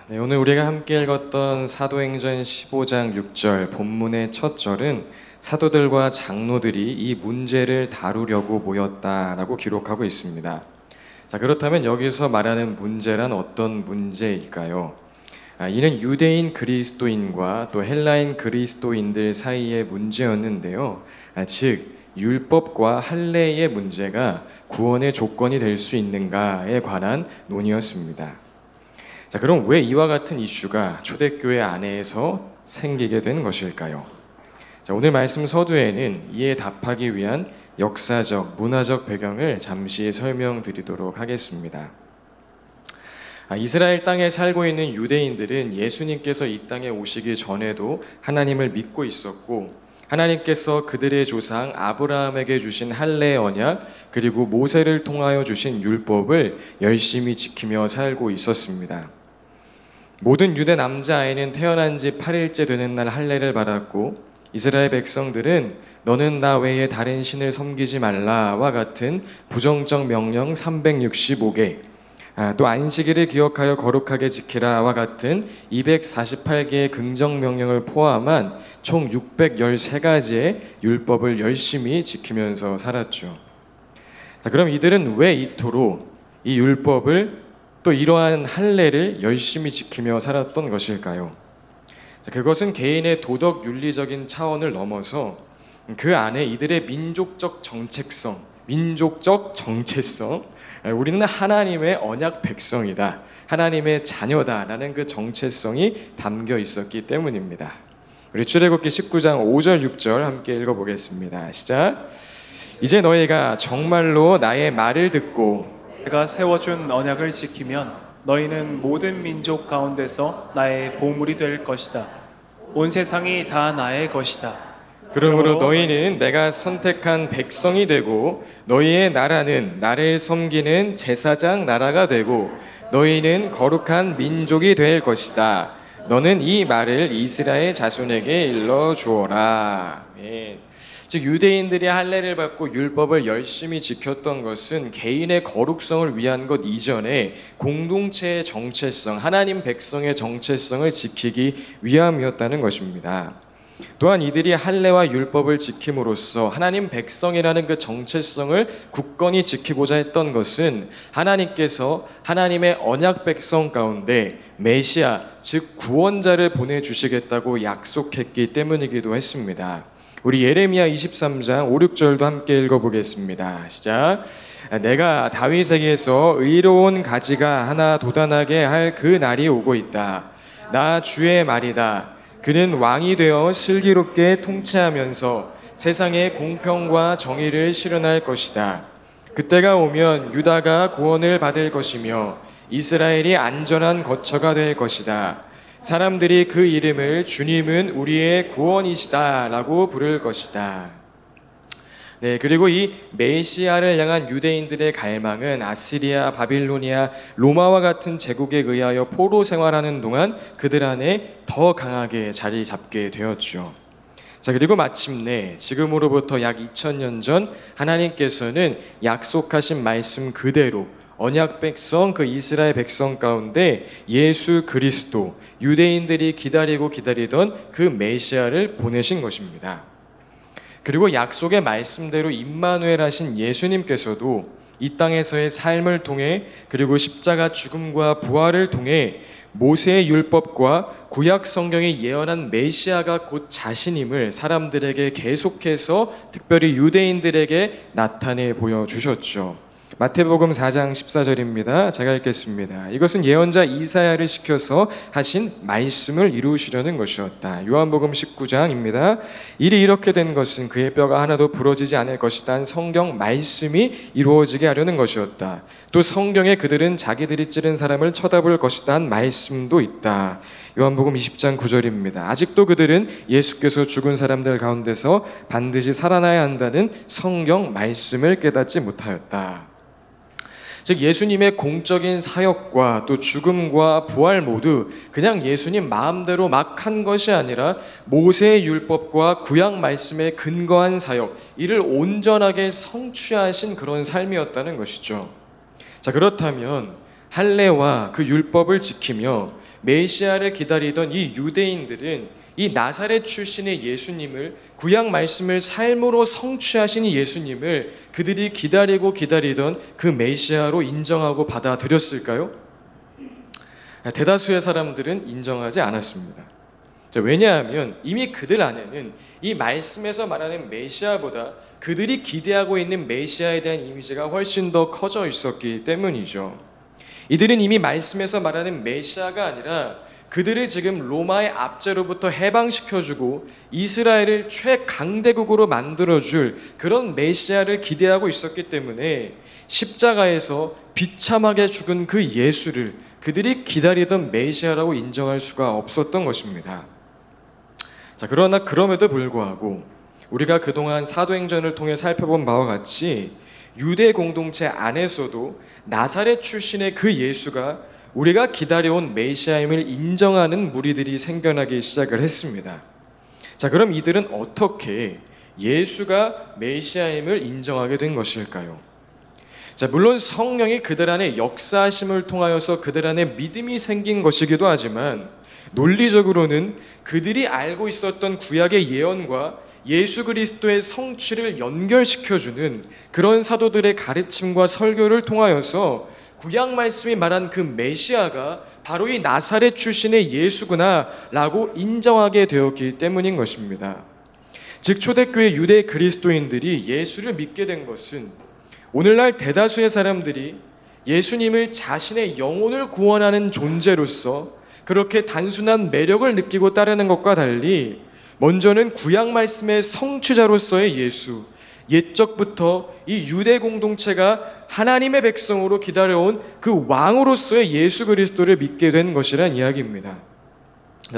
네, 오늘 우리가 함께 읽었던 사도행전 15장 6절 본문의 첫 절은 사도들과 장로들이 이 문제를 다루려고 모였다라고 기록하고 있습니다. 자, 그렇다면 여기서 말하는 문제란 어떤 문제일까요? 이는 유대인 그리스도인과 또 헬라인 그리스도인들 사이의 문제였는데요. 즉 율법과 할례의 문제가 구원의 조건이 될 수 있는가에 관한 논의였습니다. 자, 그럼 왜 이와 같은 이슈가 초대교회 안에서 생기게 된 것일까요? 자, 오늘 말씀 서두에는 이에 답하기 위한 역사적, 문화적 배경을 잠시 설명드리도록 하겠습니다. 이스라엘 땅에 살고 있는 유대인들은 예수님께서 이 땅에 오시기 전에도 하나님을 믿고 있었고, 하나님께서 그들의 조상 아브라함에게 주신 할례 언약 그리고 모세를 통하여 주신 율법을 열심히 지키며 살고 있었습니다. 모든 유대 남자아이는 태어난 지 8일째 되는 날 할례를 받았고, 이스라엘 백성들은 너는 나 외에 다른 신을 섬기지 말라와 같은 부정적 명령 365개, 또 안식일을 기억하여 거룩하게 지키라와 같은 248개의 긍정 명령을 포함한 총 613가지의 율법을 열심히 지키면서 살았죠. 자, 그럼 이들은 왜 이토록 이 율법을 또 이러한 할례를 열심히 지키며 살았던 것일까요? 자, 그것은 개인의 도덕 윤리적인 차원을 넘어서 그 안에 이들의 민족적 정체성, 우리는 하나님의 언약 백성이다, 하나님의 자녀다라는 그 정체성이 담겨 있었기 때문입니다. 우리 출애굽기 19장 5절 6절 함께 읽어보겠습니다. 시작. 이제 너희가 정말로 나의 말을 듣고 내가 세워준 언약을 지키면 너희는 모든 민족 가운데서 나의 보물이 될 것이다. 온 세상이 다 나의 것이다. 그러므로 너희는 내가 선택한 백성이 되고 너희의 나라는 나를 섬기는 제사장 나라가 되고 너희는 거룩한 민족이 될 것이다. 너는 이 말을 이스라엘 자손에게 일러 주어라. 즉 유대인들이 할례를 받고 율법을 열심히 지켰던 것은 개인의 거룩성을 위한 것 이전에 공동체의 정체성, 하나님 백성의 정체성을 지키기 위함이었다는 것입니다. 또한 이들이 할례와 율법을 지킴으로써 하나님 백성이라는 그 정체성을 굳건히 지키고자 했던 것은 하나님께서 하나님의 언약 백성 가운데 메시아, 즉 구원자를 보내주시겠다고 약속했기 때문이기도 했습니다. 우리 예레미야 23장 5, 6절도 함께 읽어보겠습니다. 시작. 내가 다윗에게서 의로운 가지가 하나 돋아나게 할 그 날이 오고 있다. 나 주의 말이다. 그는 왕이 되어 슬기롭게 통치하면서 세상에 공평과 정의를 실현할 것이다. 그때가 오면 유다가 구원을 받을 것이며 이스라엘이 안전한 거처가 될 것이다. 사람들이 그 이름을 주님은 우리의 구원이시다 라고 부를 것이다. 네, 그리고 이 메시아를 향한 유대인들의 갈망은 아시리아, 바빌로니아, 로마와 같은 제국에 의하여 포로 생활하는 동안 그들 안에 더 강하게 자리 잡게 되었죠. 자, 그리고 마침내 지금으로부터 약 2000년 전 하나님께서는 약속하신 말씀 그대로 언약 백성, 그 이스라엘 백성 가운데 예수 그리스도, 유대인들이 기다리던 그 메시아를 보내신 것입니다. 그리고 약속의 말씀대로 임마누엘 하신 예수님께서도 이 땅에서의 삶을 통해 그리고 십자가 죽음과 부활을 통해 모세의 율법과 구약 성경이 예언한 메시아가 곧 자신임을 사람들에게 계속해서 특별히 유대인들에게 나타내 보여주셨죠. 마태복음 4장 14절입니다. 제가 읽겠습니다. 이것은 예언자 이사야를 시켜서 하신 말씀을 이루시려는 것이었다. 요한복음 19장입니다. 일이 이렇게 된 것은 그의 뼈가 하나도 부러지지 않을 것이다. 성경 말씀이 이루어지게 하려는 것이었다. 또 성경에 그들은 자기들이 찌른 사람을 쳐다볼 것이다 한 말씀도 있다. 요한복음 20장 9절입니다. 아직도 그들은 예수께서 죽은 사람들 가운데서 반드시 살아나야 한다는 성경 말씀을 깨닫지 못하였다. 즉 예수님의 공적인 사역과 또 죽음과 부활 모두 그냥 예수님 마음대로 막 한 것이 아니라 모세의 율법과 구약 말씀에 근거한 사역, 이를 온전하게 성취하신 그런 삶이었다는 것이죠. 자, 그렇다면 할례와 그 율법을 지키며 메시아를 기다리던 이 유대인들은 이 나사렛 출신의 예수님을, 구약 말씀을 삶으로 성취하신 이 예수님을 그들이 기다리던 그 메시아로 인정하고 받아들였을까요? 대다수의 사람들은 인정하지 않았습니다. 왜냐하면 이미 그들 안에는 이 말씀에서 말하는 메시아보다 그들이 기대하고 있는 메시아에 대한 이미지가 훨씬 더 커져 있었기 때문이죠. 이들은 이미 말씀에서 말하는 메시아가 아니라 그들을 지금 로마의 압제로부터 해방시켜주고 이스라엘을 최강대국으로 만들어줄 그런 메시아를 기대하고 있었기 때문에 십자가에서 비참하게 죽은 그 예수를 그들이 기다리던 메시아라고 인정할 수가 없었던 것입니다. 그러나 그럼에도 불구하고 우리가 그동안 사도행전을 통해 살펴본 바와 같이 유대 공동체 안에서도 나사렛 출신의 그 예수가 우리가 기다려온 메시아임을 인정하는 무리들이 생겨나기 시작을 했습니다. 그럼 이들은 어떻게 예수가 메시아임을 인정하게 된 것일까요? 물론 성령이 그들 안에 역사하심을 통하여서 그들 안에 믿음이 생긴 것이기도 하지만 논리적으로는 그들이 알고 있었던 구약의 예언과 예수 그리스도의 성취를 연결시켜주는 그런 사도들의 가르침과 설교를 통하여서 구약 말씀이 말한 그 메시아가 바로 이 나사렛 출신의 예수구나 라고 인정하게 되었기 때문인 것입니다. 즉 초대교회 유대 그리스도인들이 예수를 믿게 된 것은 오늘날 대다수의 사람들이 예수님을 자신의 영혼을 구원하는 존재로서 그렇게 단순한 매력을 느끼고 따르는 것과 달리 먼저는 구약 말씀의 성취자로서의 예수, 옛적부터 이 유대 공동체가 하나님의 백성으로 기다려온 그 왕으로서의 예수 그리스도를 믿게 된 것이란 이야기입니다.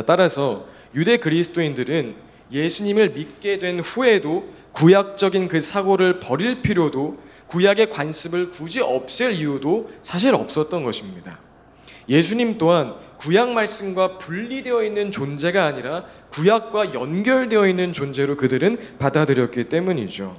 따라서 유대 그리스도인들은 예수님을 믿게 된 후에도 구약적인 그 사고를 버릴 필요도, 구약의 관습을 굳이 없앨 이유도 사실 없었던 것입니다. 예수님 또한 구약 말씀과 분리되어 있는 존재가 아니라 구약과 연결되어 있는 존재로 그들은 받아들였기 때문이죠.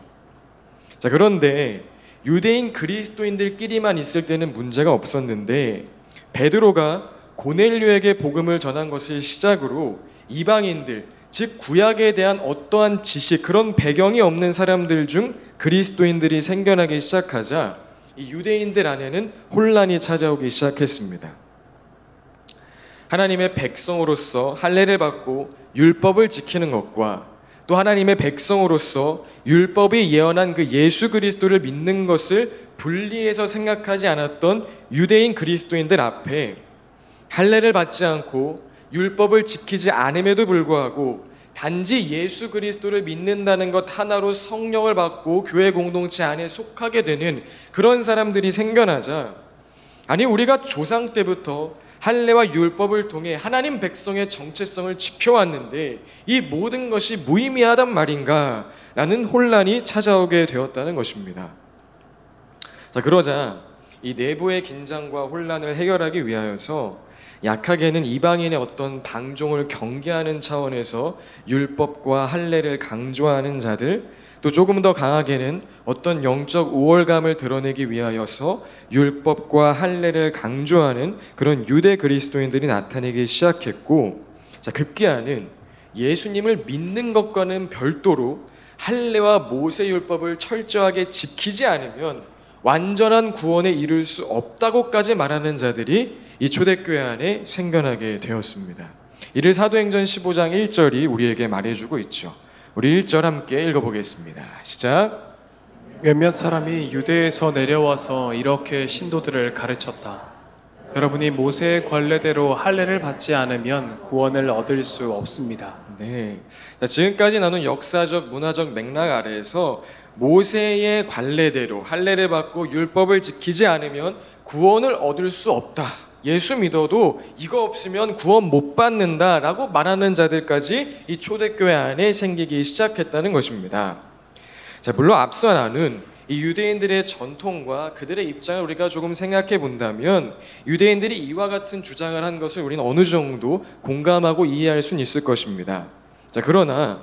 그런데 유대인 그리스도인들끼리만 있을 때는 문제가 없었는데 베드로가 고넬료에게 복음을 전한 것을 시작으로 이방인들, 즉 구약에 대한 어떠한 지식, 그런 배경이 없는 사람들 중 그리스도인들이 생겨나기 시작하자 이 유대인들 안에는 혼란이 찾아오기 시작했습니다. 하나님의 백성으로서 할례를 받고 율법을 지키는 것과 또 하나님의 백성으로서 율법이 예언한 그 예수 그리스도를 믿는 것을 분리해서 생각하지 않았던 유대인 그리스도인들 앞에 할례를 받지 않고 율법을 지키지 않음에도 불구하고 단지 예수 그리스도를 믿는다는 것 하나로 성령을 받고 교회 공동체 안에 속하게 되는 그런 사람들이 생겨나자, 아니 우리가 조상 때부터 할례와 율법을 통해 하나님 백성의 정체성을 지켜왔는데 이 모든 것이 무의미하단 말인가? 라는 혼란이 찾아오게 되었다는 것입니다. 그러자 이 내부의 긴장과 혼란을 해결하기 위하여서 약하게는 이방인의 어떤 방종을 경계하는 차원에서 율법과 할례를 강조하는 자들, 또 조금 더 강하게는 어떤 영적 우월감을 드러내기 위하여서 율법과 할례를 강조하는 그런 유대 그리스도인들이 나타나기 시작했고, 급기야는 예수님을 믿는 것과는 별도로 할례와 모세 율법을 철저하게 지키지 않으면 완전한 구원에 이를 수 없다고까지 말하는 자들이 이 초대교회 안에 생겨나게 되었습니다. 이를 사도행전 15장 1절이 우리에게 말해주고 있죠. 우리 1절 함께 읽어보겠습니다. 시작. 몇몇 사람이 유대에서 내려와서 이렇게 신도들을 가르쳤다. 여러분이 모세의 관례대로 할례를 받지 않으면 구원을 얻을 수 없습니다. 네. 지금까지 나눈 역사적 문화적 맥락 아래에서 모세의 관례대로 할례를 받고 율법을 지키지 않으면 구원을 얻을 수 없다. 예수 믿어도 이거 없으면 구원 못 받는다라고 말하는 자들까지 이 초대교회 안에 생기기 시작했다는 것입니다. 물론 앞서 나눈 이 유대인들의 전통과 그들의 입장을 우리가 조금 생각해 본다면 유대인들이 이와 같은 주장을 한 것을 우리는 어느 정도 공감하고 이해할 수는 있을 것입니다. 그러나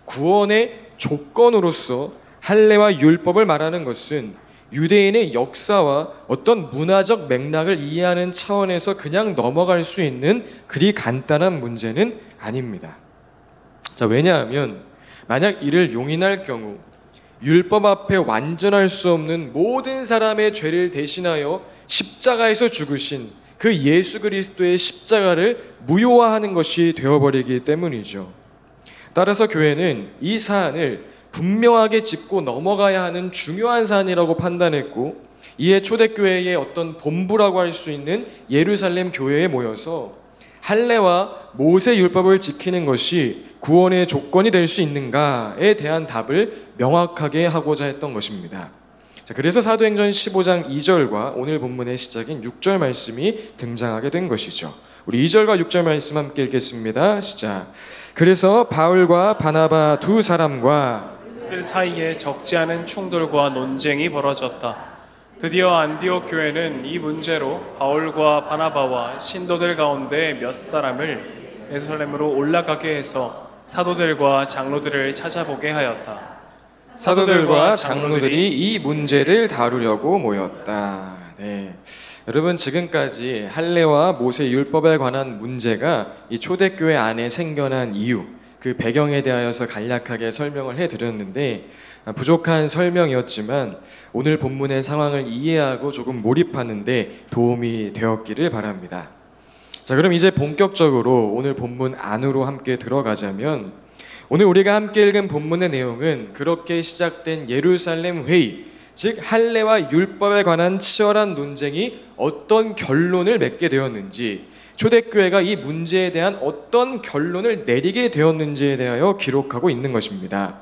구원의 조건으로서 할례와 율법을 말하는 것은 유대인의 역사와 어떤 문화적 맥락을 이해하는 차원에서 그냥 넘어갈 수 있는 그리 간단한 문제는 아닙니다. 자, 왜냐하면 만약 이를 용인할 경우 율법 앞에 완전할 수 없는 모든 사람의 죄를 대신하여 십자가에서 죽으신 그 예수 그리스도의 십자가를 무효화하는 것이 되어버리기 때문이죠. 따라서 교회는 이 사안을 분명하게 짚고 넘어가야 하는 중요한 사안이라고 판단했고, 이에 초대교회의 어떤 본부라고 할 수 있는 예루살렘 교회에 모여서 할례와 모세 율법을 지키는 것이 구원의 조건이 될 수 있는가에 대한 답을 명확하게 하고자 했던 것입니다. 자, 그래서 사도행전 15장 2절과 오늘 본문의 시작인 6절 말씀이 등장하게 된 것이죠. 우리 2절과 6절 말씀 함께 읽겠습니다. 시작. 그래서 바울과 바나바 두 사람과 그들 사이에 적지 않은 충돌과 논쟁이 벌어졌다. 드디어 안디옥 교회는 이 문제로 바울과 바나바와 신도들 가운데 몇 사람을 예루살렘으로 올라가게 해서 사도들과 장로들을 찾아보게 하였다. 사도들과 장로들이 이 문제를 다루려고 모였다. 네. 여러분, 지금까지 할례와 모세 율법에 관한 문제가 이 초대교회 안에 생겨난 이유, 그 배경에 대하여서 간략하게 설명을 해드렸는데, 부족한 설명이었지만 오늘 본문의 상황을 이해하고 조금 몰입하는 데 도움이 되었기를 바랍니다. 자, 그럼 이제 본격적으로 오늘 본문 안으로 함께 들어가자면, 오늘 우리가 함께 읽은 본문의 내용은 그렇게 시작된 예루살렘 회의, 즉 할례와 율법에 관한 치열한 논쟁이 어떤 결론을 맺게 되었는지, 초대교회가 이 문제에 대한 어떤 결론을 내리게 되었는지에 대하여 기록하고 있는 것입니다.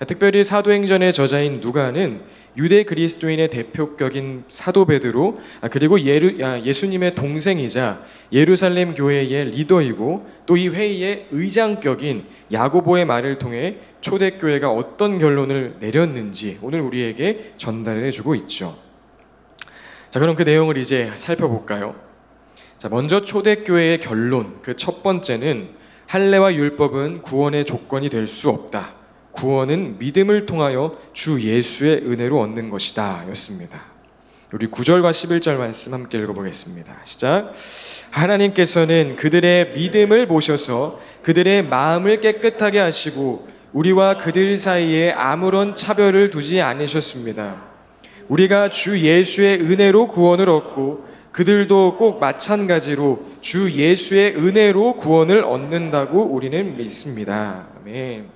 특별히 사도행전의 저자인 누가는 유대 그리스도인의 대표격인 사도 베드로, 그리고 예수님의 동생이자 예루살렘 교회의 리더이고 또 이 회의의 의장격인 야고보의 말을 통해 초대교회가 어떤 결론을 내렸는지 오늘 우리에게 전달해 주고 있죠. 자, 그럼 그 내용을 이제 살펴볼까요? 자, 먼저 초대교회의 결론, 그 첫 번째는 할례와 율법은 구원의 조건이 될 수 없다. 구원은 믿음을 통하여 주 예수의 은혜로 얻는 것이다 였습니다. 우리 9절과 11절 말씀 함께 읽어보겠습니다. 시작. 하나님께서는 그들의 믿음을 보셔서 그들의 마음을 깨끗하게 하시고 우리와 그들 사이에 아무런 차별을 두지 않으셨습니다. 우리가 주 예수의 은혜로 구원을 얻고 그들도 꼭 마찬가지로 주 예수의 은혜로 구원을 얻는다고 우리는 믿습니다. 아멘.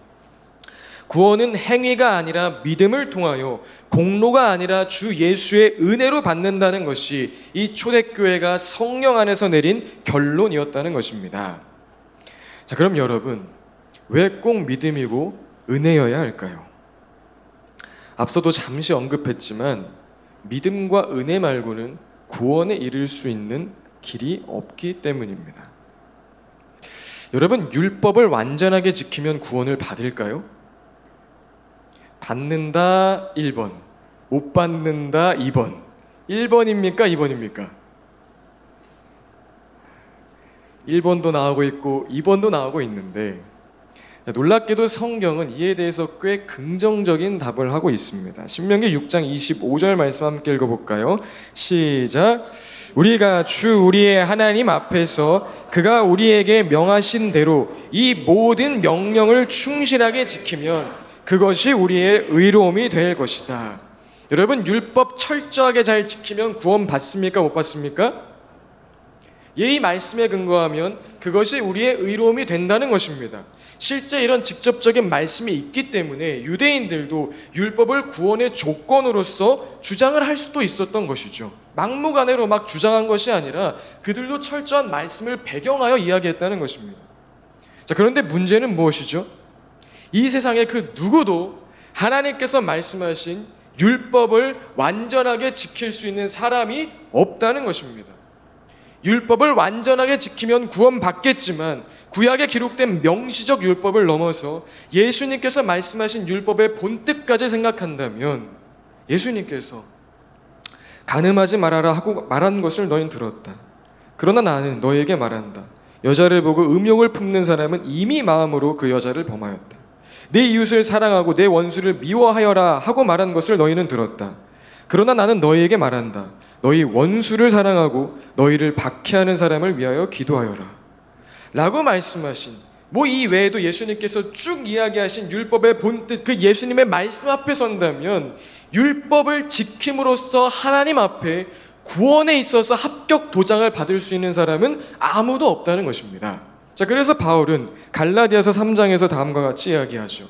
구원은 행위가 아니라 믿음을 통하여, 공로가 아니라 주 예수의 은혜로 받는다는 것이 이 초대교회가 성령 안에서 내린 결론이었다는 것입니다. 자, 그럼 여러분, 왜 꼭 믿음이고 은혜여야 할까요? 앞서도 잠시 언급했지만 믿음과 은혜 말고는 구원에 이를 수 있는 길이 없기 때문입니다. 여러분, 율법을 완전하게 지키면 구원을 받을까요? 받는다 1번, 못 받는다 2번. 1번입니까? 2번입니까? 1번도 나오고 있고 2번도 나오고 있는데, 놀랍게도 성경은 이에 대해서 꽤 긍정적인 답을 하고 있습니다. 신명기 6장 25절 말씀 함께 읽어볼까요? 시작. 우리가 주 우리의 하나님 앞에서 그가 우리에게 명하신 대로 이 모든 명령을 충실하게 지키면 그것이 우리의 의로움이 될 것이다. 여러분, 율법 철저하게 잘 지키면 구원 받습니까? 못 받습니까? 이 말씀에 근거하면 그것이 우리의 의로움이 된다는 것입니다. 실제 이런 직접적인 말씀이 있기 때문에 유대인들도 율법을 구원의 조건으로서 주장을 할 수도 있었던 것이죠. 막무가내로 막 주장한 것이 아니라 그들도 철저한 말씀을 배경하여 이야기했다는 것입니다. 자, 그런데 문제는 무엇이죠? 이 세상에 그 누구도 하나님께서 말씀하신 율법을 완전하게 지킬 수 있는 사람이 없다는 것입니다. 율법을 완전하게 지키면 구원받겠지만 구약에 기록된 명시적 율법을 넘어서 예수님께서 말씀하신 율법의 본뜻까지 생각한다면 예수님께서 간음하지 말아라 하고 말한 것을 너희는 들었다. 그러나 나는 너희에게 말한다. 여자를 보고 음욕을 품는 사람은 이미 마음으로 그 여자를 범하였다. 내 이웃을 사랑하고 내 원수를 미워하여라 하고 말한 것을 너희는 들었다. 그러나 나는 너희에게 말한다. 너희 원수를 사랑하고 너희를 박해하는 사람을 위하여 기도하여라. 라고 말씀하신, 이 외에도 예수님께서 쭉 이야기하신 율법의 본뜻, 그 예수님의 말씀 앞에 선다면 율법을 지킴으로써 하나님 앞에 구원에 있어서 합격 도장을 받을 수 있는 사람은 아무도 없다는 것입니다. 자, 그래서 바울은 갈라디아서 3장에서 다음과 같이 이야기하죠.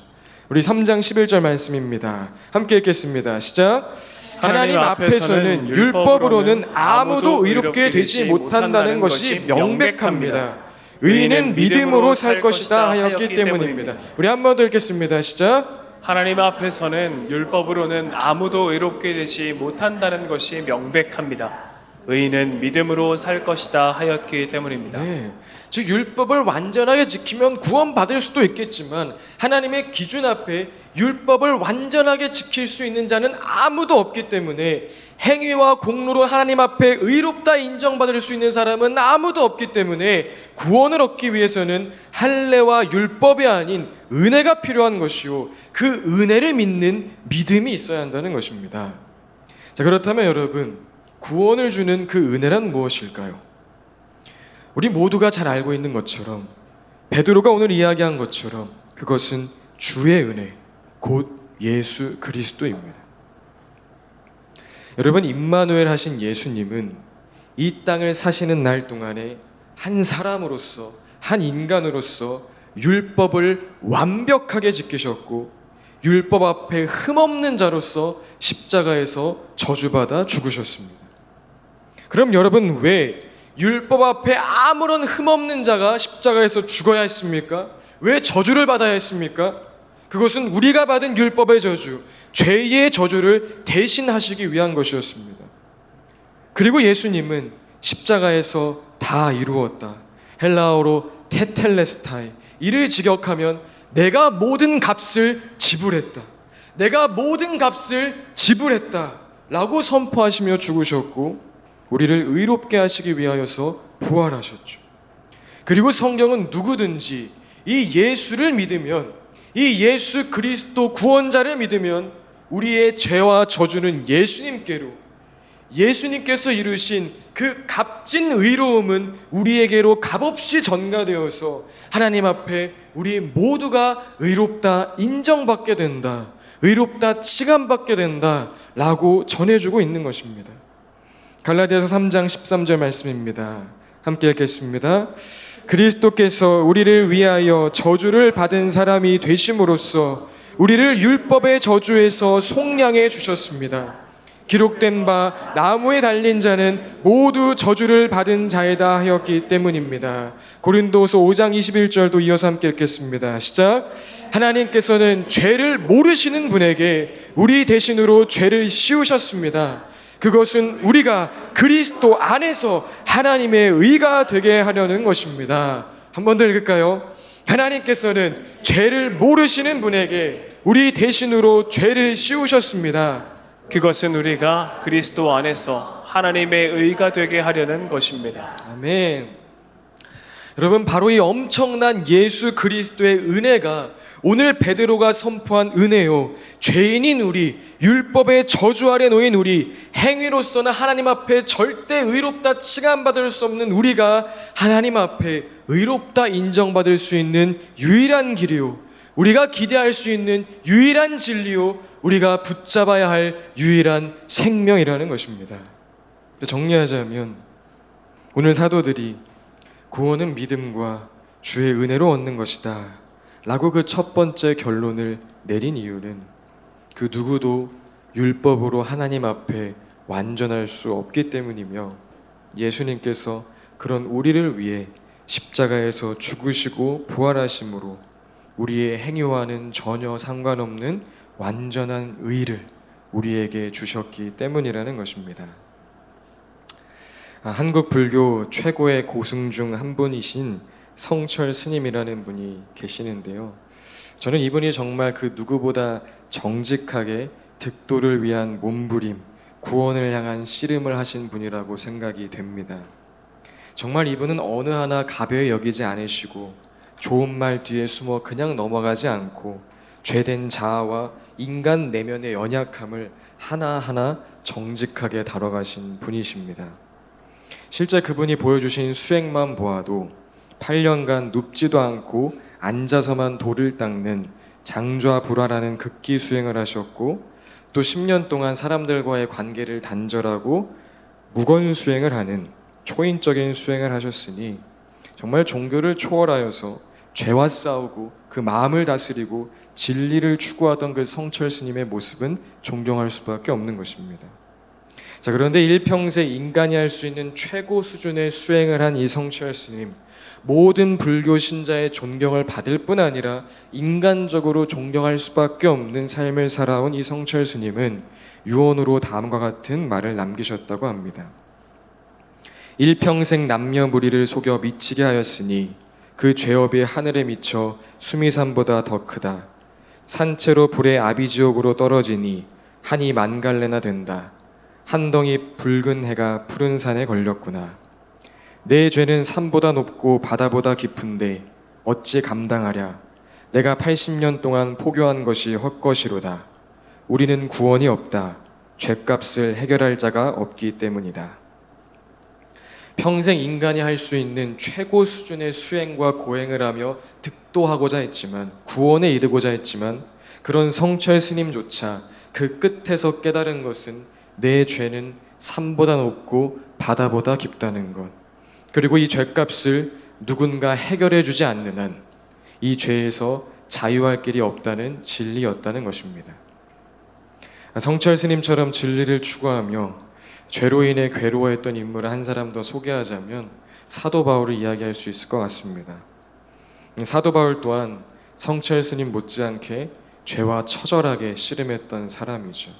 우리 3장 11절 말씀입니다. 함께 읽겠습니다. 시작. 하나님 앞에서는 율법으로는 아무도 의롭게 되지 못한다는 것이 명백합니다. 의인은 믿음으로 살 것이다 하였기 때문입니다. 우리 한 번 더 읽겠습니다. 시작. 하나님 앞에서는 율법으로는 아무도 의롭게 되지 못한다는 것이 명백합니다. 의인은 믿음으로 살 것이다 하였기 때문입니다. 네. 즉 율법을 완전하게 지키면 구원받을 수도 있겠지만 하나님의 기준 앞에 율법을 완전하게 지킬 수 있는 자는 아무도 없기 때문에 행위와 공로로 하나님 앞에 의롭다 인정받을 수 있는 사람은 아무도 없기 때문에 구원을 얻기 위해서는 할례와 율법이 아닌 은혜가 필요한 것이요, 그 은혜를 믿는 믿음이 있어야 한다는 것입니다. 자, 그렇다면 여러분, 구원을 주는 그 은혜란 무엇일까요? 우리 모두가 잘 알고 있는 것처럼, 베드로가 오늘 이야기한 것처럼 그것은 주의 은혜, 곧 예수 그리스도입니다. 여러분, 임마누엘 하신 예수님은 이 땅을 사시는 날 동안에 한 사람으로서, 한 인간으로서 율법을 완벽하게 지키셨고 율법 앞에 흠없는 자로서 십자가에서 저주받아 죽으셨습니다. 그럼 여러분, 왜 율법 앞에 아무런 흠없는 자가 십자가에서 죽어야 했습니까? 왜 저주를 받아야 했습니까? 그것은 우리가 받은 율법의 저주, 죄의 저주를 대신하시기 위한 것이었습니다. 그리고 예수님은 십자가에서 다 이루었다, 헬라어로 테텔레스타이, 이를 직역하면 내가 모든 값을 지불했다, 내가 모든 값을 지불했다 라고 선포하시며 죽으셨고 우리를 의롭게 하시기 위하여서 부활하셨죠. 그리고 성경은 누구든지 이 예수를 믿으면, 이 예수 그리스도 구원자를 믿으면 우리의 죄와 저주는 예수님께로, 예수님께서 이루신 그 값진 의로움은 우리에게로 값없이 전가되어서 하나님 앞에 우리 모두가 의롭다 인정받게 된다, 의롭다 칭함받게 된다 라고 전해주고 있는 것입니다. 갈라디아서 3장 13절 말씀입니다. 함께 읽겠습니다. 그리스도께서 우리를 위하여 저주를 받은 사람이 되심으로써 우리를 율법의 저주에서 속량해 주셨습니다. 기록된 바 나무에 달린 자는 모두 저주를 받은 자이다 하였기 때문입니다. 고린도서 5장 21절도 이어서 함께 읽겠습니다. 시작. 하나님께서는 죄를 모르시는 분에게 우리 대신으로 죄를 씌우셨습니다. 그것은 우리가 그리스도 안에서 하나님의 의가 되게 하려는 것입니다. 한 번 더 읽을까요? 하나님께서는 죄를 모르시는 분에게 우리 대신으로 죄를 씌우셨습니다. 그것은 우리가 그리스도 안에서 하나님의 의가 되게 하려는 것입니다. 아멘. 여러분, 바로 이 엄청난 예수 그리스도의 은혜가 오늘 베드로가 선포한 은혜요, 죄인인 우리, 율법의 저주 아래 놓인 우리, 행위로서는 하나님 앞에 절대 의롭다 칭함받을 수 없는 우리가 하나님 앞에 의롭다 인정받을 수 있는 유일한 길이요, 우리가 기대할 수 있는 유일한 진리요, 우리가 붙잡아야 할 유일한 생명이라는 것입니다. 정리하자면 오늘 사도들이 구원은 믿음과 주의 은혜로 얻는 것이다 라고 그 첫 번째 결론을 내린 이유는 그 누구도 율법으로 하나님 앞에 완전할 수 없기 때문이며, 예수님께서 그런 우리를 위해 십자가에서 죽으시고 부활하심으로 우리의 행위와는 전혀 상관없는 완전한 의를 우리에게 주셨기 때문이라는 것입니다. 한국 불교 최고의 고승 중 한 분이신 성철 스님이라는 분이 계시는데요, 저는 이분이 정말 그 누구보다 정직하게 득도를 위한 몸부림, 구원을 향한 씨름을 하신 분이라고 생각이 됩니다. 정말 이분은 어느 하나 가벼이 여기지 않으시고 좋은 말 뒤에 숨어 그냥 넘어가지 않고 죄된 자아와 인간 내면의 연약함을 하나하나 정직하게 다뤄가신 분이십니다. 실제 그분이 보여주신 수행만 보아도 8년간 눕지도 않고 앉아서만 돌을 닦는 장좌불화라는 극기 수행을 하셨고, 또 10년 동안 사람들과의 관계를 단절하고 무건 수행을 하는 초인적인 수행을 하셨으니, 정말 종교를 초월하여서 죄와 싸우고 그 마음을 다스리고 진리를 추구하던 그 성철 스님의 모습은 존경할 수밖에 없는 것입니다. 자, 그런데 일평생 인간이 할 수 있는 최고 수준의 수행을 한 이 성철 스님, 모든 불교 신자의 존경을 받을 뿐 아니라 인간적으로 존경할 수밖에 없는 삶을 살아온 이 성철 스님은 유언으로 다음과 같은 말을 남기셨다고 합니다. 일평생 남녀 무리를 속여 미치게 하였으니 그 죄업이 하늘에 미쳐 수미산보다 더 크다. 산채로 불의 아비지옥으로 떨어지니 한이 만갈래나 된다. 한 덩이 붉은 해가 푸른 산에 걸렸구나. 내 죄는 산보다 높고 바다보다 깊은데 어찌 감당하랴. 내가 80년 동안 포교한 것이 헛것이로다. 우리는 구원이 없다. 죄값을 해결할 자가 없기 때문이다. 평생 인간이 할 수 있는 최고 수준의 수행과 고행을 하며 득도하고자 했지만, 구원에 이르고자 했지만, 그런 성철 스님조차 그 끝에서 깨달은 것은 내 죄는 산보다 높고 바다보다 깊다는 것, 그리고 이 죄값을 누군가 해결해 주지 않는 한 이 죄에서 자유할 길이 없다는 진리였다는 것입니다. 성철 스님처럼 진리를 추구하며 죄로 인해 괴로워했던 인물을 한 사람 더 소개하자면 사도 바울을 이야기할 수 있을 것 같습니다. 사도 바울 또한 성철 스님 못지않게 죄와 처절하게 씨름했던 사람이죠.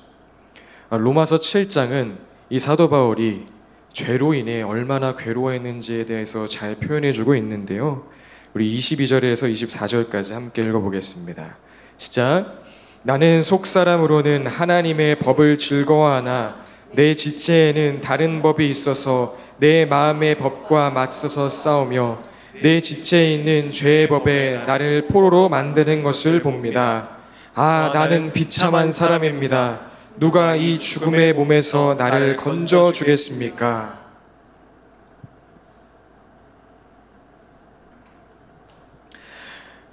로마서 7장은 이 사도 바울이 죄로 인해 얼마나 괴로워했는지에 대해서 잘 표현해주고 있는데요. 우리 22절에서 24절까지 함께 읽어보겠습니다. 시작. 나는 속사람으로는 하나님의 법을 즐거워하나 내 지체에는 다른 법이 있어서 내 마음의 법과 맞서서 싸우며 내 지체에 있는 죄의 법에 나를 포로로 만드는 것을 봅니다. 아, 나는 비참한 사람입니다. 누가 이 죽음의 몸에서 나를 건져 주겠습니까?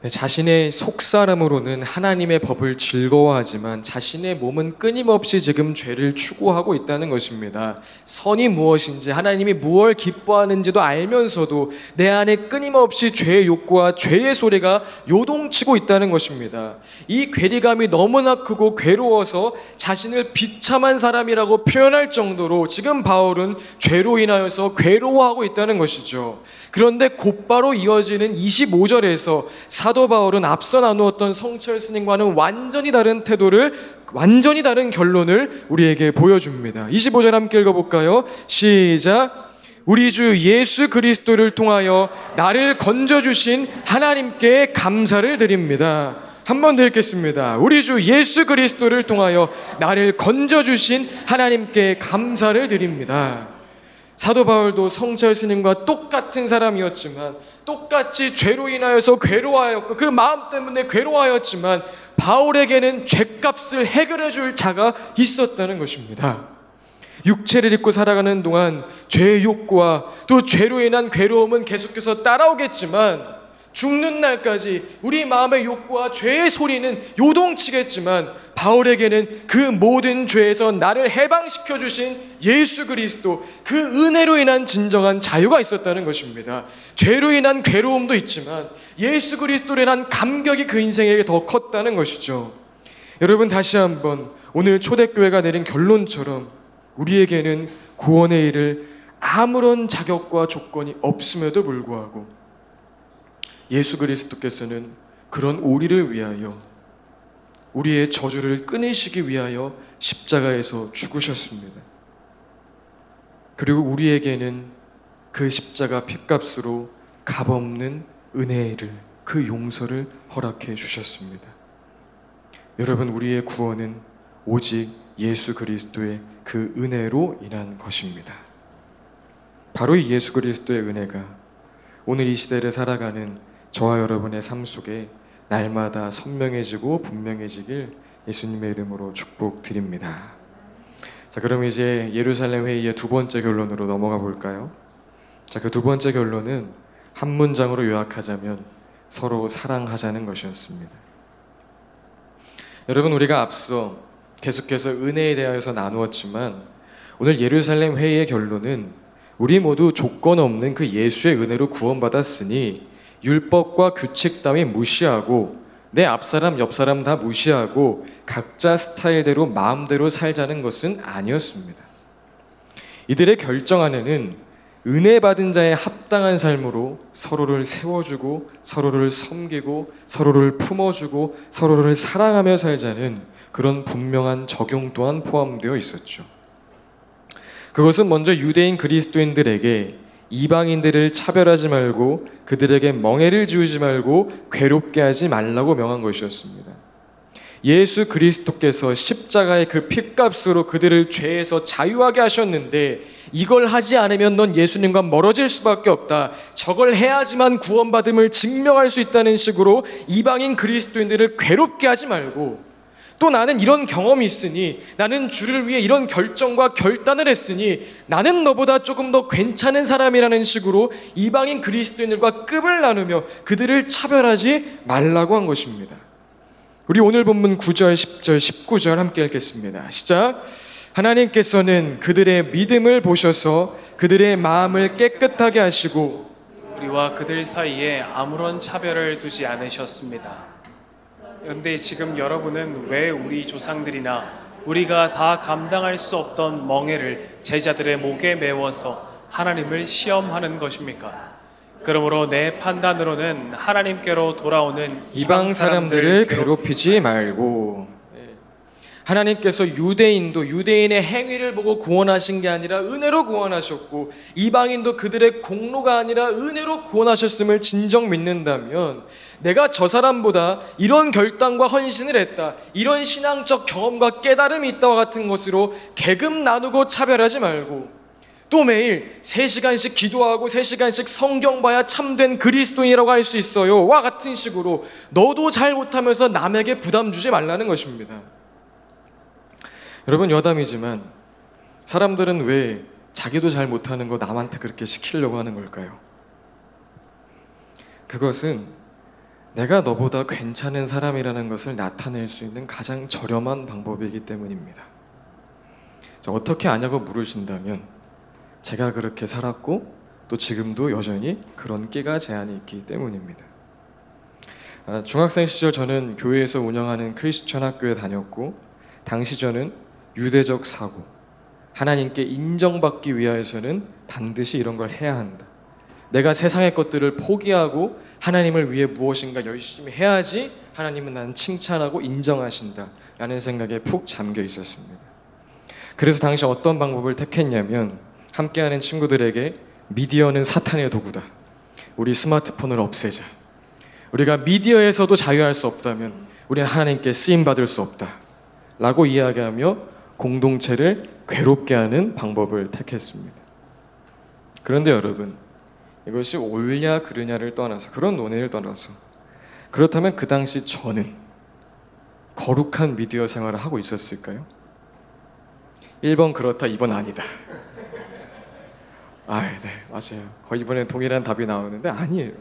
자신의 속사람으로는 하나님의 법을 즐거워하지만 자신의 몸은 끊임없이 지금 죄를 추구하고 있다는 것입니다. 선이 무엇인지, 하나님이 무엇을 기뻐하는지도 알면서도 내 안에 끊임없이 죄의 욕구와 죄의 소리가 요동치고 있다는 것입니다. 이 괴리감이 너무나 크고 괴로워서 자신을 비참한 사람이라고 표현할 정도로 지금 바울은 죄로 인하여서 괴로워하고 있다는 것이죠. 그런데 곧바로 이어지는 25절에서 사도 바울은 앞서 나누었던 성철 스님과는 완전히 다른 태도를, 완전히 다른 결론을 우리에게 보여줍니다. 25절 함께 읽어볼까요? 시작. 우리 주 예수 그리스도를 통하여 나를 건져주신 하나님께 감사를 드립니다. 한 번 더 읽겠습니다. 우리 주 예수 그리스도를 통하여 나를 건져주신 하나님께 감사를 드립니다. 사도 바울도 성철 스님과 똑같은 사람이었지만, 똑같이 죄로 인하여서 괴로워하였고 그 마음 때문에 괴로워하였지만, 바울에게는 죄값을 해결해 줄 자가 있었다는 것입니다. 육체를 입고 살아가는 동안 죄의 욕구와 또 죄로 인한 괴로움은 계속해서 따라오겠지만, 죽는 날까지 우리 마음의 욕구와 죄의 소리는 요동치겠지만, 바울에게는 그 모든 죄에서 나를 해방시켜 주신 예수 그리스도, 그 은혜로 인한 진정한 자유가 있었다는 것입니다. 죄로 인한 괴로움도 있지만 예수 그리스도로 인한 감격이 그 인생에게 더 컸다는 것이죠. 여러분, 다시 한번 오늘 초대교회가 내린 결론처럼 우리에게는 구원에 이를 아무런 자격과 조건이 없음에도 불구하고 예수 그리스도께서는 그런 우리를 위하여, 우리의 저주를 끊으시기 위하여 십자가에서 죽으셨습니다. 그리고 우리에게는 그 십자가 핏값으로 값없는 은혜를, 그 용서를 허락해 주셨습니다. 여러분, 우리의 구원은 오직 예수 그리스도의 그 은혜로 인한 것입니다. 바로 이 예수 그리스도의 은혜가 오늘 이 시대를 살아가는 저와 여러분의 삶 속에 날마다 선명해지고 분명해지길 예수님의 이름으로 축복드립니다. 자, 그럼 이제 예루살렘 회의의 두 번째 결론으로 넘어가 볼까요? 자, 그 두 번째 결론은 한 문장으로 요약하자면 서로 사랑하자는 것이었습니다. 여러분, 우리가 앞서 계속해서 은혜에 대하여서 나누었지만 오늘 예루살렘 회의의 결론은 우리 모두 조건 없는 그 예수의 은혜로 구원받았으니 율법과 규칙 따위 무시하고 내 앞사람 옆사람 다 무시하고 각자 스타일대로 마음대로 살자는 것은 아니었습니다. 이들의 결정 안에는 은혜 받은 자의 합당한 삶으로 서로를 세워주고 서로를 섬기고 서로를 품어주고 서로를 사랑하며 살자는 그런 분명한 적용 또한 포함되어 있었죠. 그것은 먼저 유대인 그리스도인들에게 이방인들을 차별하지 말고 그들에게 멍해를 지우지 말고 괴롭게 하지 말라고 명한 것이었습니다. 예수 그리스도께서 십자가의 그 핏값으로 그들을 죄에서 자유하게 하셨는데 이걸 하지 않으면 넌 예수님과 멀어질 수밖에 없다. 저걸 해야지만 구원받음을 증명할 수 있다는 식으로 이방인 그리스도인들을 괴롭게 하지 말고, 또 나는 이런 경험이 있으니, 나는 주를 위해 이런 결정과 결단을 했으니 나는 너보다 조금 더 괜찮은 사람이라는 식으로 이방인 그리스도인들과 급을 나누며 그들을 차별하지 말라고 한 것입니다. 우리 오늘 본문 9절, 10절, 19절 함께 읽겠습니다. 시작. 하나님께서는 그들의 믿음을 보셔서 그들의 마음을 깨끗하게 하시고 우리와 그들 사이에 아무런 차별을 두지 않으셨습니다. 그런데 지금 여러분은 왜 우리 조상들이나 우리가 다 감당할 수 없던 멍해를 제자들의 목에 메워서 하나님을 시험하는 것입니까? 그러므로 내 판단으로는 하나님께로 돌아오는 이방 사람들을 괴롭히지 말고, 하나님께서 유대인도 유대인의 행위를 보고 구원하신 게 아니라 은혜로 구원하셨고 이방인도 그들의 공로가 아니라 은혜로 구원하셨음을 진정 믿는다면 내가 저 사람보다 이런 결단과 헌신을 했다, 이런 신앙적 경험과 깨달음이 있다와 같은 것으로 계급 나누고 차별하지 말고, 또 매일 3시간씩 기도하고 3시간씩 성경 봐야 참된 그리스도인이라고 할 수 있어요 와 같은 식으로 너도 잘 못하면서 남에게 부담 주지 말라는 것입니다. 여러분, 여담이지만 사람들은 왜 자기도 잘 못하는 거 남한테 그렇게 시키려고 하는 걸까요? 그것은 내가 너보다 괜찮은 사람이라는 것을 나타낼 수 있는 가장 저렴한 방법이기 때문입니다. 어떻게 아냐고 물으신다면 제가 그렇게 살았고 또 지금도 여전히 그런 끼가 제한이 있기 때문입니다. 중학생 시절 저는 교회에서 운영하는 크리스천 학교에 다녔고 당시 저는 유대적 사고, 하나님께 인정받기 위하여서는 반드시 이런 걸 해야 한다, 내가 세상의 것들을 포기하고 하나님을 위해 무엇인가 열심히 해야지 하나님은 나는 칭찬하고 인정하신다 라는 생각에 푹 잠겨 있었습니다. 그래서 당시 어떤 방법을 택했냐면 함께하는 친구들에게 미디어는 사탄의 도구다, 우리 스마트폰을 없애자, 우리가 미디어에서도 자유할 수 없다면 우리는 하나님께 쓰임받을 수 없다 라고 이야기하며 공동체를 괴롭게 하는 방법을 택했습니다. 그런데 여러분, 이것이 옳냐 그르냐를 떠나서, 그런 논의를 떠나서, 그렇다면 그 당시 저는 거룩한 미디어 생활을 하고 있었을까요? 1번 그렇다, 2번 아니다. 네, 맞아요. 거의 이번에 동일한 답이 나오는데 아니에요.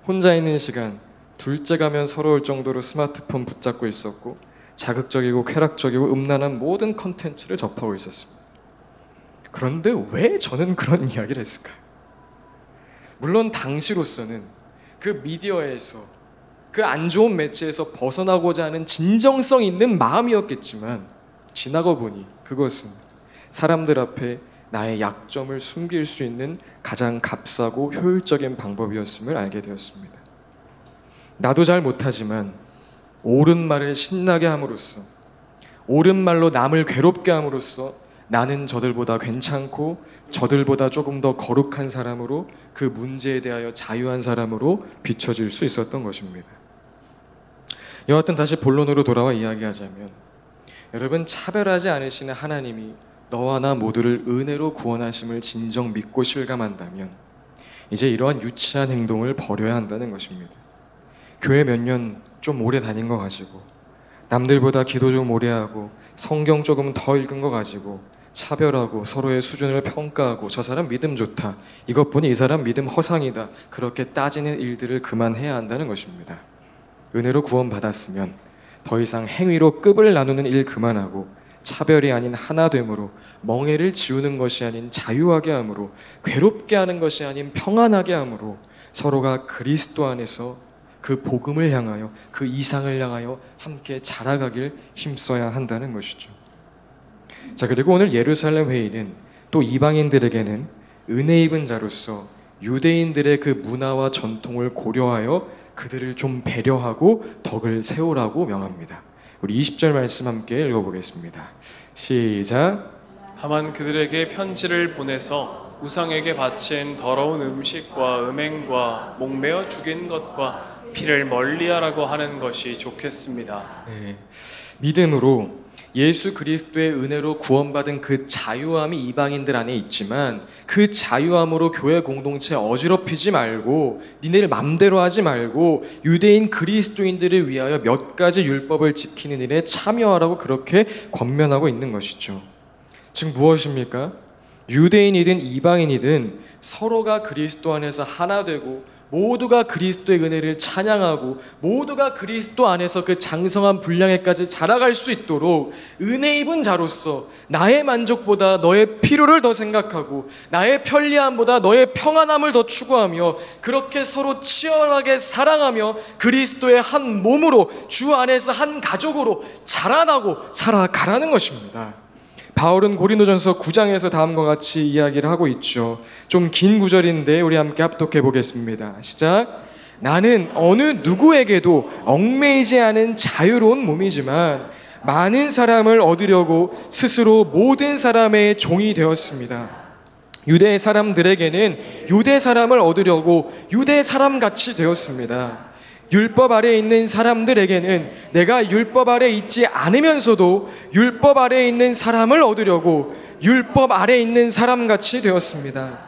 혼자 있는 시간, 둘째가면 서러울 정도로 스마트폰 붙잡고 있었고 자극적이고 쾌락적이고 음란한 모든 컨텐츠를 접하고 있었습니다. 그런데 왜 저는 그런 이야기를 했을까요? 물론 당시로서는 그 미디어에서, 그 안 좋은 매체에서 벗어나고자 하는 진정성 있는 마음이었겠지만 지나고 보니 그것은 사람들 앞에 나의 약점을 숨길 수 있는 가장 값싸고 효율적인 방법이었음을 알게 되었습니다. 나도 잘 못하지만 옳은 말을 신나게 함으로써, 옳은 말로 남을 괴롭게 함으로써 나는 저들보다 괜찮고 저들보다 조금 더 거룩한 사람으로, 그 문제에 대하여 자유한 사람으로 비춰질 수 있었던 것입니다. 여하튼 다시 본론으로 돌아와 이야기하자면, 여러분, 차별하지 않으시는 하나님이 너와 나 모두를 은혜로 구원하심을 진정 믿고 실감한다면 이제 이러한 유치한 행동을 버려야 한다는 것입니다. 교회 몇 년 좀 오래 다닌 거 가지고 남들보다 기도 좀 오래 하고 성경 조금 더 읽은 거 가지고 차별하고 서로의 수준을 평가하고 저 사람 믿음 좋다, 이것 보니 이 사람 믿음 허상이다, 그렇게 따지는 일들을 그만해야 한다는 것입니다. 은혜로 구원받았으면 더 이상 행위로 급을 나누는 일 그만하고 차별이 아닌 하나됨으로, 멍해를 지우는 것이 아닌 자유하게 함으로, 괴롭게 하는 것이 아닌 평안하게 함으로 서로가 그리스도 안에서 그 복음을 향하여, 그 이상을 향하여 함께 자라가길 힘써야 한다는 것이죠. 자, 그리고 오늘 예루살렘 회의는 또 이방인들에게는 은혜 입은 자로서 유대인들의 그 문화와 전통을 고려하여 그들을 좀 배려하고 덕을 세우라고 명합니다. 우리 20절 말씀 함께 읽어보겠습니다. 시작. 다만 그들에게 편지를 보내서 우상에게 바친 더러운 음식과 음행과 목매어 죽인 것과 피를 멀리하라고 하는 것이 좋겠습니다. 네, 믿음으로 예수 그리스도의 은혜로 구원받은 그 자유함이 이방인들 안에 있지만, 그 자유함으로 교회 공동체 어지럽히지 말고 니네를 맘대로 하지 말고 유대인 그리스도인들을 위하여 몇 가지 율법을 지키는 일에 참여하라고 그렇게 권면하고 있는 것이죠. 즉 무엇입니까? 유대인이든 이방인이든 서로가 그리스도 안에서 하나 되고 모두가 그리스도의 은혜를 찬양하고 모두가 그리스도 안에서 그 장성한 분량에까지 자라갈 수 있도록 은혜 입은 자로서 나의 만족보다 너의 필요를 더 생각하고 나의 편리함보다 너의 평안함을 더 추구하며 그렇게 서로 치열하게 사랑하며 그리스도의 한 몸으로 주 안에서 한 가족으로 자라나고 살아가라는 것입니다. 바울은 고린도전서 9장에서 다음과 같이 이야기를 하고 있죠. 좀 긴 구절인데 우리 함께 합독해 보겠습니다. 시작. 나는 어느 누구에게도 얽매이지 않은 자유로운 몸이지만 많은 사람을 얻으려고 스스로 모든 사람의 종이 되었습니다. 유대 사람들에게는 유대 사람을 얻으려고 유대 사람같이 되었습니다. 율법 아래에 있는 사람들에게는 내가 율법 아래에 있지 않으면서도 율법 아래에 있는 사람을 얻으려고 율법 아래에 있는 사람같이 되었습니다.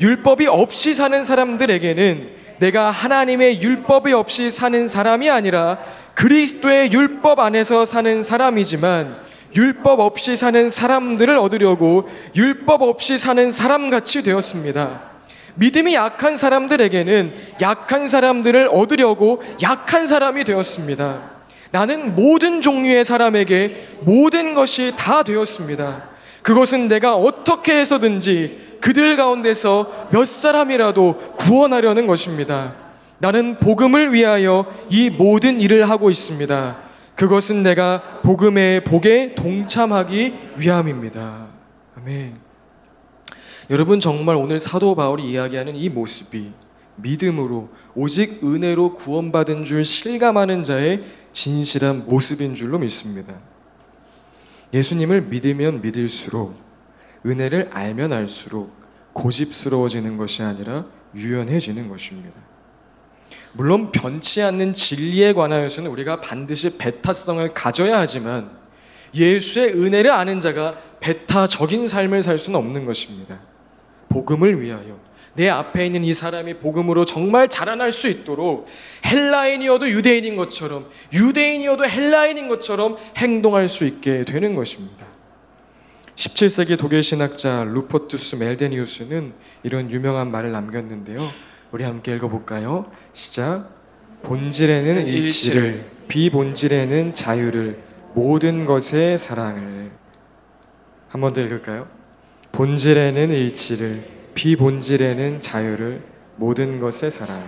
율법이 없이 사는 사람들에게는 내가 하나님의 율법이 없이 사는 사람이 아니라 그리스도의 율법 안에서 사는 사람이지만, 율법 없이 사는 사람들을 얻으려고 율법 없이 사는 사람같이 되었습니다. 믿음이 약한 사람들에게는 약한 사람들을 얻으려고 약한 사람이 되었습니다. 나는 모든 종류의 사람에게 모든 것이 다 되었습니다. 그것은 내가 어떻게 해서든지 그들 가운데서 몇 사람이라도 구원하려는 것입니다. 나는 복음을 위하여 이 모든 일을 하고 있습니다. 그것은 내가 복음의 복에 동참하기 위함입니다. 아멘. 여러분, 정말 오늘 사도 바울이 이야기하는 이 모습이 믿음으로 오직 은혜로 구원받은 줄 실감하는 자의 진실한 모습인 줄로 믿습니다. 예수님을 믿으면 믿을수록, 은혜를 알면 알수록 고집스러워지는 것이 아니라 유연해지는 것입니다. 물론 변치 않는 진리에 관하여서는 우리가 반드시 배타성을 가져야 하지만 예수의 은혜를 아는 자가 배타적인 삶을 살 수는 없는 것입니다. 복음을 위하여 내 앞에 있는 이 사람이 복음으로 정말 자라날 수 있도록 헬라인이어도 유대인인 것처럼, 유대인이어도 헬라인인 것처럼 행동할 수 있게 되는 것입니다. 17세기 독일 신학자 루퍼투스 멜데니우스는 이런 유명한 말을 남겼는데요. 우리 함께 읽어볼까요? 시작. 본질에는 일치를, 비본질에는 자유를, 모든 것의 사랑을. 한 번 더 읽을까요? 본질에는 일치를, 비본질에는 자유를, 모든 것의 사랑을.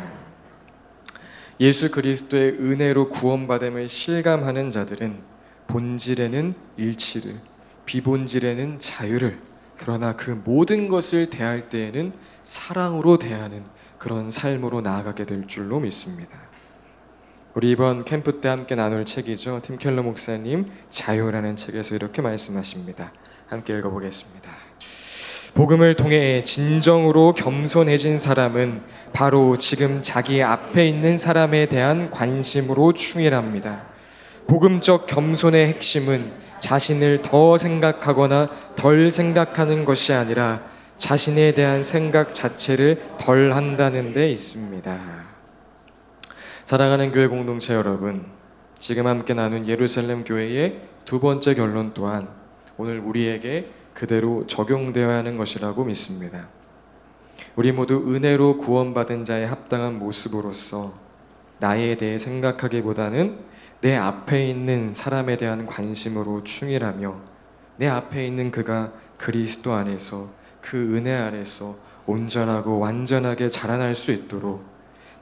예수 그리스도의 은혜로 구원받음을 실감하는 자들은 본질에는 일치를, 비본질에는 자유를, 그러나 그 모든 것을 대할 때에는 사랑으로 대하는 그런 삶으로 나아가게 될 줄로 믿습니다. 우리 이번 캠프 때 함께 나눌 책이죠. 팀 켈러 목사님 자유라는 책에서 이렇게 말씀하십니다. 함께 읽어보겠습니다. 복음을 통해 진정으로 겸손해진 사람은 바로 지금 자기 앞에 있는 사람에 대한 관심으로 충실합니다. 복음적 겸손의 핵심은 자신을 더 생각하거나 덜 생각하는 것이 아니라 자신에 대한 생각 자체를 덜 한다는 데 있습니다. 사랑하는 교회 공동체 여러분, 지금 함께 나눈 예루살렘 교회의 두 번째 결론 또한 오늘 우리에게 그대로 적용되어야 하는 것이라고 믿습니다. 우리 모두 은혜로 구원받은 자의 합당한 모습으로서 나에 대해 생각하기보다는 내 앞에 있는 사람에 대한 관심으로 충실하며 내 앞에 있는 그가 그리스도 안에서 그 은혜 안에서 온전하고 완전하게 자라날 수 있도록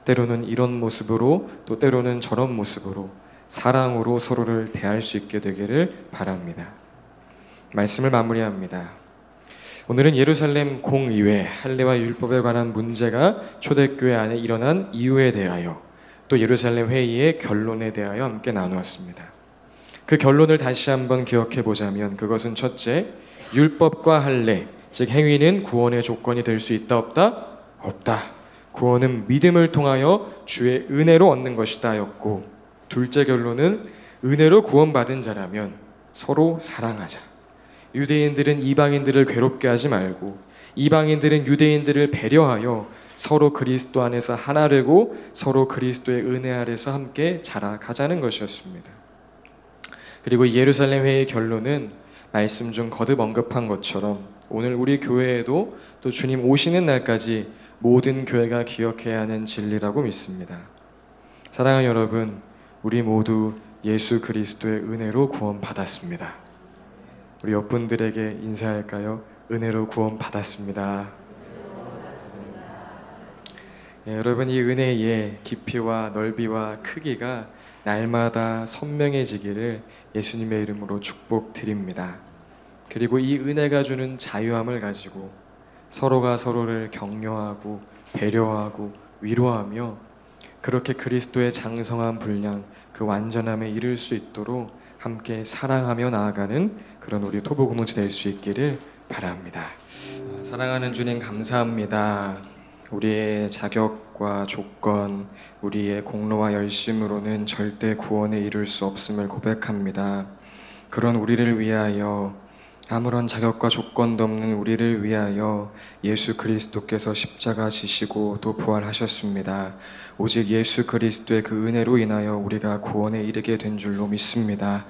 때로는 이런 모습으로 또 때로는 저런 모습으로 사랑으로 서로를 대할 수 있게 되기를 바랍니다. 말씀을 마무리합니다. 오늘은 예루살렘 공의회 할례와 율법에 관한 문제가 초대교회 안에 일어난 이유에 대하여 또 예루살렘 회의의 결론에 대하여 함께 나누었습니다. 그 결론을 다시 한번 기억해 보자면 그것은 첫째, 율법과 할례, 즉 행위는 구원의 조건이 될 수 있다 없다? 없다. 구원은 믿음을 통하여 주의 은혜로 얻는 것이다 였고, 둘째 결론은 은혜로 구원받은 자라면 서로 사랑하자. 유대인들은 이방인들을 괴롭게 하지 말고 이방인들은 유대인들을 배려하여 서로 그리스도 안에서 하나 되고 서로 그리스도의 은혜 아래서 함께 자라가자는 것이었습니다. 그리고 예루살렘 회의 결론은 말씀 중 거듭 언급한 것처럼 오늘 우리 교회에도 또 주님 오시는 날까지 모든 교회가 기억해야 하는 진리라고 믿습니다. 사랑하는 여러분, 우리 모두 예수 그리스도의 은혜로 구원받았습니다. 우리 옆분들에게 인사할까요? 은혜로 구원받았습니다. 여러분, 이 은혜의 깊이와 넓이와 크기가 날마다 선명해지기를 예수님의 이름으로 축복드립니다. 그리고 이 은혜가 주는 자유함을 가지고 서로가 서로를 격려하고 배려하고 위로하며 그렇게 그리스도의 장성한 분량, 그 완전함에 이를 수 있도록 함께 사랑하며 나아가는 그런 우리 토보 공동체 될 수 있기를 바랍니다. 사랑하는 주님, 감사합니다. 우리의 자격과 조건, 우리의 공로와 열심으로는 절대 구원에 이룰 수 없음을 고백합니다. 그런 우리를 위하여, 아무런 자격과 조건도 없는 우리를 위하여 예수 그리스도께서 십자가 지시고 또 부활하셨습니다. 오직 예수 그리스도의 그 은혜로 인하여 우리가 구원에 이르게 된 줄로 믿습니다.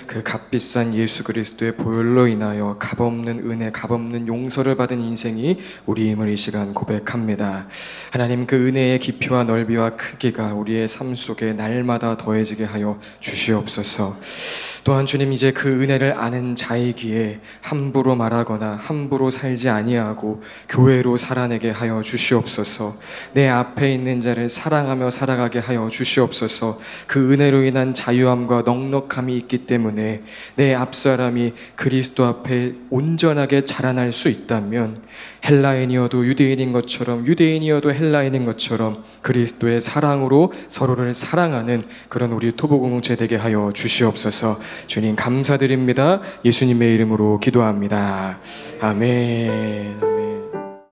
그 값비싼 예수 그리스도의 보혈로 인하여 값없는 은혜, 값없는 용서를 받은 인생이 우리임을 이 시간 고백합니다. 하나님, 그 은혜의 깊이와 넓이와 크기가 우리의 삶 속에 날마다 더해지게 하여 주시옵소서. 또한 주님, 이제 그 은혜를 아는 자이기에 함부로 말하거나 함부로 살지 아니하고 교회로 살아내게 하여 주시옵소서. 내 앞에 있는 자를 사랑하며 살아가게 하여 주시옵소서. 그 은혜로 인한 자유함과 넉넉함이 있기 때문에 내 앞사람이 그리스도 앞에 온전하게 자라날 수 있다면 헬라인이어도 유대인인 것처럼 유대인이어도 헬라인인 것처럼 그리스도의 사랑으로 서로를 사랑하는 그런 우리 토보 공동체 되게 하여 주시옵소서. 주님 감사드립니다. 예수님의 이름으로 기도합니다. 아멘.